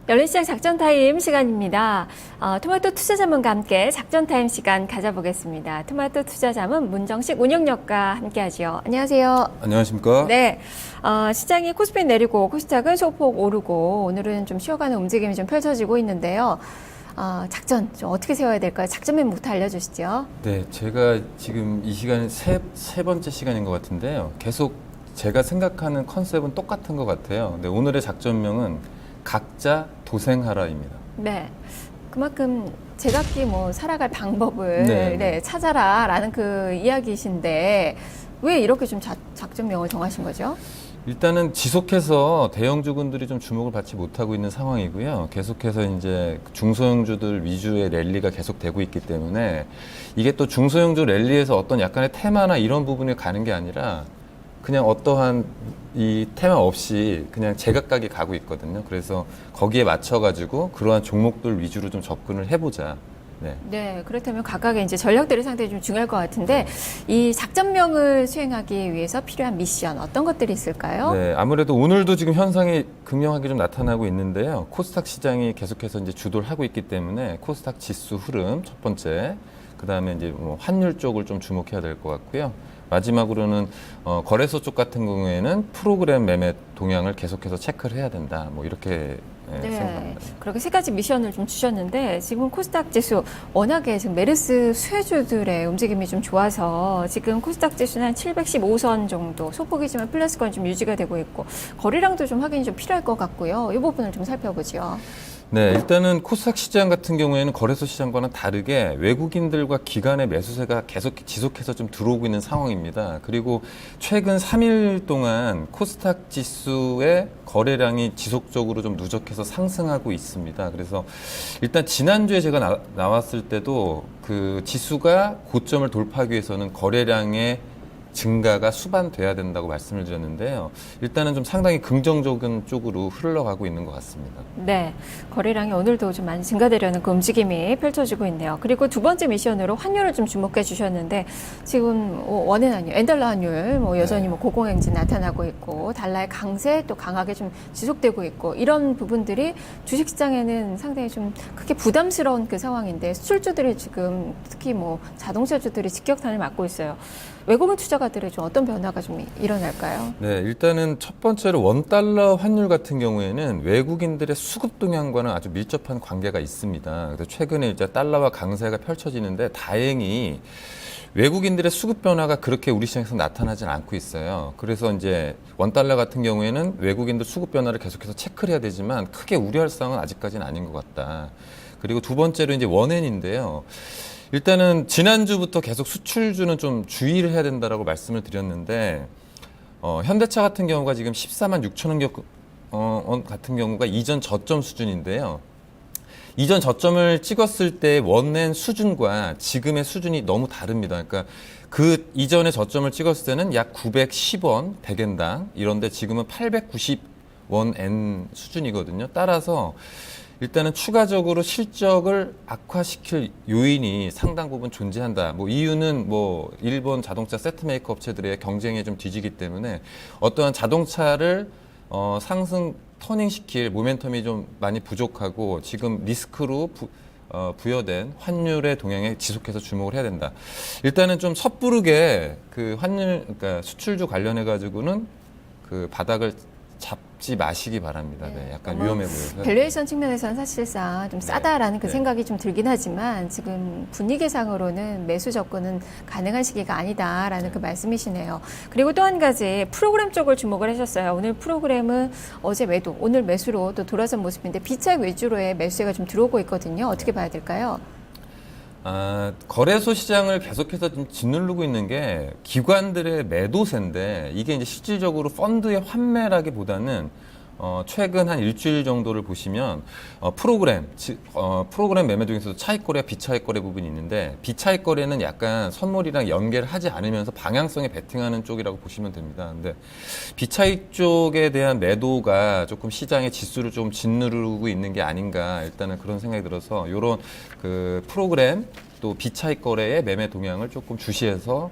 열린시장 작전타임 시간입니다. 토마토 투자자문과 함께 작전타임 시간 가져보겠습니다. 토마토 투자자문 문정식 운영력과 함께하죠. 안녕하세요. 안녕하십니까? 네, 시장이 코스피 내리고 코스닥은 소폭 오르고 오늘은 좀 쉬어가는 움직임이 좀 펼쳐지고 있는데요. 작전 좀 어떻게 세워야 될까요? 작전 멘부터 알려주시죠. 네, 제가 지금 이 시간이 세 번째 시간인 것 같은데요. 계속 제가 생각하는 컨셉은 똑같은 것 같아요. 근데 오늘의 작전명은 각자 도생하라입니다. 네, 그만큼 제각기 살아갈 방법을 네. 찾아라라는 그 이야기이신데 왜 이렇게 좀 작전명을 정하신 거죠? 일단은 지속해서 대형주군들이 좀 주목을 받지 못하고 있는 상황이고요. 계속해서 이제 중소형주들 위주의 랠리가 계속되고 있기 때문에 이게 또 중소형주 랠리에서 어떤 약간의 테마나 이런 부분에 가는 게 아니라 그냥 어떠한 이 테마 없이 그냥 제각각이 가고 있거든요. 그래서 거기에 맞춰가지고 그러한 종목들 위주로 좀 접근을 해보자. 네. 네, 그렇다면 각각의 이제 전략들이 상당히 좀 중요할 것 같은데 이 작전명을 수행하기 위해서 필요한 미션 어떤 것들이 있을까요? 네, 아무래도 오늘도 지금 현상이 극명하게 좀 나타나고 있는데요. 코스닥 시장이 계속해서 이제 주도를 하고 있기 때문에 코스닥 지수 흐름 첫 번째, 그 다음에 이제 환율 쪽을 좀 주목해야 될 것 같고요. 마지막으로는 거래소 쪽 같은 경우에는 프로그램 매매 동향을 계속해서 체크를 해야 된다. 이렇게 생각합니다. 그렇게 세 가지 미션을 좀 주셨는데 지금 코스닥 지수 워낙에 지금 메르스 수혜주들의 움직임이 좀 좋아서 지금 코스닥 지수는 한 715선 정도 소폭이지만 플러스권 좀 유지가 되고 있고 거래량도 좀 확인이 좀 필요할 것 같고요. 이 부분을 좀 살펴보죠. 네, 일단은 코스닥 시장 같은 경우에는 거래소 시장과는 다르게 외국인들과 기관의 매수세가 계속 지속해서 좀 들어오고 있는 상황입니다. 그리고 최근 3일 동안 코스닥 지수의 거래량이 지속적으로 좀 누적해서 상승하고 있습니다. 그래서 일단 지난주에 제가 나왔을 때도 그 지수가 고점을 돌파하기 위해서는 거래량의 증가가 수반돼야 된다고 말씀을 드렸는데요. 일단은 좀 상당히 긍정적인 쪽으로 흘러가고 있는 것 같습니다. 네, 거래량이 오늘도 좀 많이 증가되려는 그 움직임이 펼쳐지고 있네요. 그리고 두 번째 미션으로 환율을 좀 주목해 주셨는데 지금 원엔 환율, 엔달러 환율 여전히 고공행진 나타나고 있고 달러의 강세 또 강하게 좀 지속되고 있고 이런 부분들이 주식시장에는 상당히 좀 크게 부담스러운 그 상황인데 수출주들이 지금 특히 자동차주들이 직격탄을 맞고 있어요. 외국인 투자가들의 좀 어떤 변화가 좀 일어날까요? 네, 일단은 첫 번째로 원달러 환율 같은 경우에는 외국인들의 수급 동향과는 아주 밀접한 관계가 있습니다. 그래서 최근에 이제 달러와 강세가 펼쳐지는데 다행히 외국인들의 수급 변화가 그렇게 우리 시장에서 나타나진 않고 있어요. 그래서 이제 원달러 같은 경우에는 외국인들 수급 변화를 계속해서 체크를 해야 되지만 크게 우려할 상황은 아직까지는 아닌 것 같다. 그리고 두 번째로 이제 원엔인데요. 일단은 지난주부터 계속 수출주는 좀 주의를 해야 된다라고 말씀을 드렸는데 현대차 같은 경우가 지금 14만 6천 원 같은 경우가 이전 저점 수준인데요. 이전 저점을 찍었을 때 원엔 수준과 지금의 수준이 너무 다릅니다. 그러니까 그 이전의 저점을 찍었을 때는 약 910원 100엔당 이런데 지금은 890원 엔 수준이거든요. 따라서 일단은 추가적으로 실적을 악화시킬 요인이 상당 부분 존재한다. 이유는 일본 자동차 세트 메이커 업체들의 경쟁에 좀 뒤지기 때문에 어떠한 자동차를 상승 터닝시킬 모멘텀이 좀 많이 부족하고 지금 리스크로 부여된 환율의 동향에 지속해서 주목을 해야 된다. 일단은 좀 섣부르게 그 환율, 그러니까 수출주 관련해 가지고는 그 바닥을 잡지 마시기 바랍니다. 네, 약간 위험해 보여서. 밸류에이션 측면에서는 사실상 좀 싸다라는 그 생각이 좀 들긴 하지만 지금 분위기상으로는 매수 접근은 가능한 시기가 아니다라는 그 말씀이시네요. 그리고 또 한 가지 프로그램 쪽을 주목을 하셨어요. 오늘 프로그램은 어제 매도, 오늘 매수로 또 돌아선 모습인데 비차익 위주로의 매수세가 좀 들어오고 있거든요. 어떻게 봐야 될까요? 거래소 시장을 계속해서 좀 짓누르고 있는 게 기관들의 매도세인데 이게 이제 실질적으로 펀드의 환매라기보다는 최근 한 일주일 정도를 보시면 프로그램 매매 중에서도 차익 거래와 비차익 거래 부분이 있는데 비차익 거래는 약간 선물이랑 연계를 하지 않으면서 방향성에 베팅하는 쪽이라고 보시면 됩니다. 근데 비차익 쪽에 대한 매도가 조금 시장의 지수를 좀 짓누르고 있는 게 아닌가 일단은 그런 생각이 들어서 이런 그 프로그램 또 비차익 거래의 매매 동향을 조금 주시해서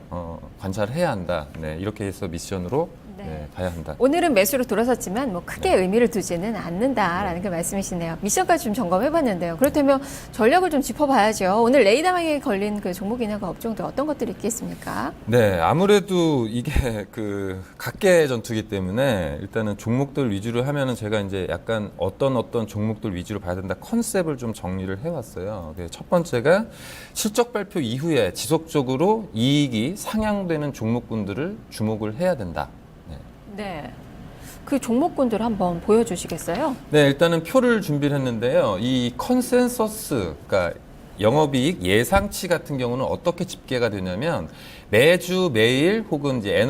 관찰을 해야 한다. 네, 이렇게 해서 미션으로 봐야 한다. 오늘은 매수로 돌아섰지만 뭐 크게 의미를 두지는 않는다라는 그 말씀이시네요. 미션까지 좀 점검해봤는데요. 그렇다면 전략을 좀 짚어봐야죠. 오늘 레이더망에 걸린 그 종목이나 그 업종들 어떤 것들이 있겠습니까? 네, 아무래도 이게 그 각계 전투기 때문에 일단은 종목들 위주로 하면은 제가 이제 약간 어떤 종목들 위주로 봐야 된다 컨셉을 좀 정리를 해왔어요. 첫 번째가 실적 발표 이후에 지속적으로 이익이 상향되는 종목군들을 주목을 해야 된다. 네. 그 종목군들 한번 보여주시겠어요? 네, 일단은 표를 준비를 했는데요. 이 컨센서스, 그러니까 영업이익 예상치 같은 경우는 어떻게 집계가 되냐면 매주 매일 혹은 이제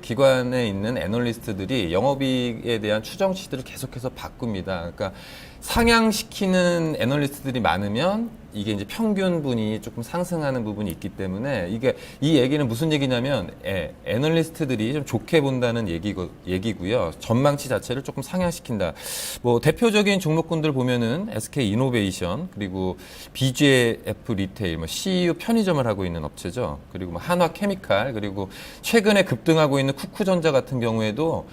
기관에 있는 애널리스트들이 영업이익에 대한 추정치들을 계속해서 바꿉니다. 그러니까 상향시키는 애널리스트들이 많으면 이게 이제 평균분이 조금 상승하는 부분이 있기 때문에 이 얘기는 무슨 얘기냐면 애널리스트들이 좀 좋게 본다는 얘기고요. 전망치 자체를 조금 상향시킨다. 뭐 대표적인 종목군들 보면은 SK 이노베이션 그리고 BGF 리테일, 뭐 CU 편의점을 하고 있는 업체죠. 그리고 뭐 한화 케미칼 그리고 최근에 급등하고 있는 쿠쿠전자 같은 경우에도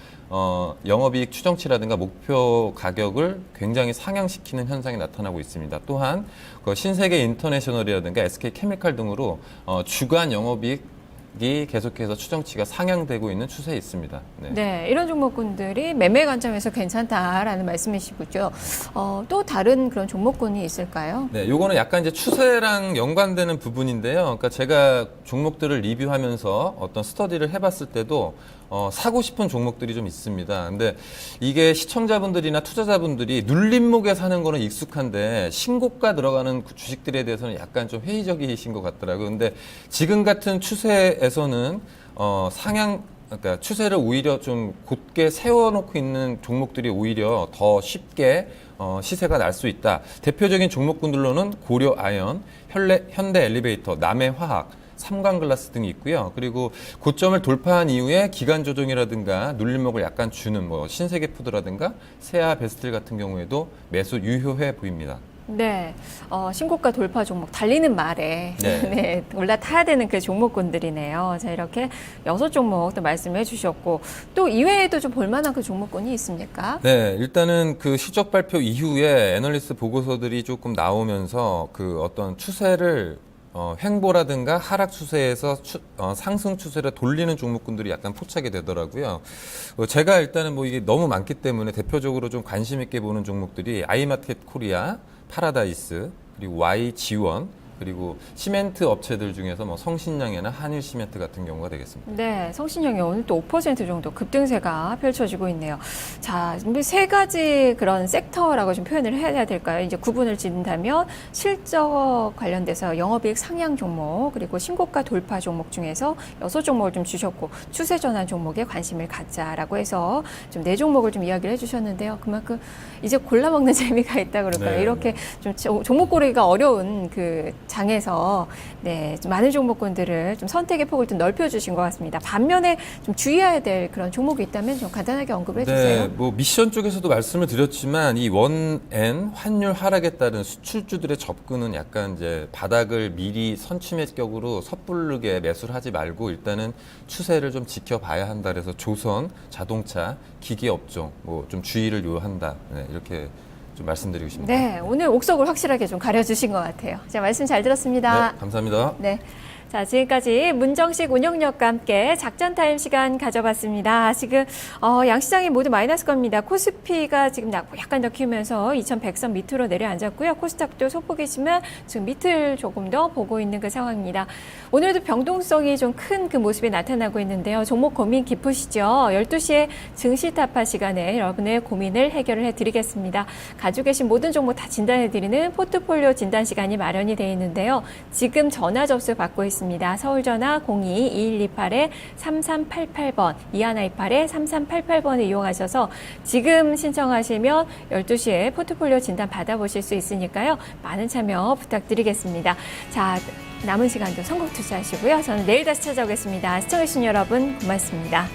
영업이익 추정치라든가 목표 가격을 굉장히 상향시키는 현상이 나타나고 있습니다. 또한 신세계 인터내셔널이라든가 SK 케미칼 등으로 주간 영업이익이 계속해서 추정치가 상향되고 있는 추세에 있습니다. 네, 이런 종목군들이 매매 관점에서 괜찮다라는 말씀이시고요. 또 다른 그런 종목군이 있을까요? 네, 요거는 약간 이제 추세랑 연관되는 부분인데요. 그러니까 제가 종목들을 리뷰하면서 어떤 스터디를 해봤을 때도 사고 싶은 종목들이 좀 있습니다. 근데 이게 시청자분들이나 투자자분들이 눌림목에 사는 거는 익숙한데 신고가 들어가는 주식들에 대해서는 약간 좀 회의적이신 것 같더라고요. 근데 지금 같은 추세에서는 그러니까 추세를 오히려 좀 곧게 세워놓고 있는 종목들이 오히려 더 쉽게 시세가 날 수 있다. 대표적인 종목군들로는 고려 아연, 현대 엘리베이터, 남해화학, 삼광글라스 등이 있고요. 그리고 고점을 돌파한 이후에 기간 조정이라든가 눌림목을 약간 주는 뭐 신세계푸드라든가 세아 베스틀 같은 경우에도 매수 유효해 보입니다. 네, 신고가 돌파 종목 달리는 말에 네. 네, 올라타야 되는 그 종목군들이네요. 자, 이렇게 6종목 또 말씀해 주셨고 또 이외에도 좀 볼만한 그 종목군이 있습니까? 네, 일단은 그 실적 발표 이후에 애널리스트 보고서들이 조금 나오면서 그 어떤 추세를 횡보라든가 하락 추세에서 상승 추세를 돌리는 종목군들이 약간 포착이 되더라고요. 제가 일단은 뭐 이게 너무 많기 때문에 대표적으로 좀 관심 있게 보는 종목들이 아이마켓 코리아, 파라다이스, 그리고 Y지원, 그리고 시멘트 업체들 중에서 뭐 성신영이나 한일시멘트 같은 경우가 되겠습니다. 네, 성신영이 오늘 또 5% 정도 급등세가 펼쳐지고 있네요. 자, 세 가지 그런 섹터라고 좀 표현을 해야 될까요? 이제 구분을 짓는다면 실적 관련돼서 영업이익 상향 종목, 그리고 신고가 돌파 종목 중에서 6종목을 좀 주셨고 추세 전환 종목에 관심을 갖자라고 해서 좀 4종목을 좀 이야기를 해주셨는데요. 그만큼 이제 골라 먹는 재미가 있다 그럴까요? 네. 이렇게 좀 종목 고르기가 어려운 그 장에서 네, 좀 많은 종목군들을 좀 선택의 폭을 좀 넓혀주신 것 같습니다. 반면에 좀 주의해야 될 그런 종목이 있다면 좀 간단하게 언급을 해주세요. 네, 뭐 미션 쪽에서도 말씀을 드렸지만 이 원엔 환율 하락에 따른 수출주들의 접근은 약간 이제 바닥을 미리 선취매격으로 섣부르게 매수를 하지 말고 일단은 추세를 좀 지켜봐야 한다. 그래서 조선, 자동차, 기기 업종 뭐 좀 주의를 요한다. 네, 이렇게 좀 말씀드리고 싶습니다. 네, 오늘 옥석을 확실하게 좀 가려주신 것 같아요. 자, 말씀 잘 들었습니다. 네, 감사합니다. 네. 자, 지금까지 문정식 운영력과 함께 작전 타임 시간 가져봤습니다. 지금 양시장이 모두 마이너스 겁니다. 코스피가 지금 약간 더 키우면서 2100선 밑으로 내려앉았고요. 코스닥도 소폭이지만 지금 밑을 조금 더 보고 있는 그 상황입니다. 오늘도 변동성이 좀 큰 그 모습이 나타나고 있는데요. 종목 고민 깊으시죠? 12시에 증시 타파 시간에 여러분의 고민을 해결을 해드리겠습니다. 가지고 계신 모든 종목 다 진단해드리는 포트폴리오 진단 시간이 마련이 되어 있는데요. 지금 전화 접수 받고 있습니다. 서울전화 02-2128-3388번, 2128-3388번을 이용하셔서 지금 신청하시면 12시에 포트폴리오 진단 받아보실 수 있으니까요. 많은 참여 부탁드리겠습니다. 자, 남은 시간도 선곡 투자하시고요. 저는 내일 다시 찾아오겠습니다. 시청해주신 여러분 고맙습니다.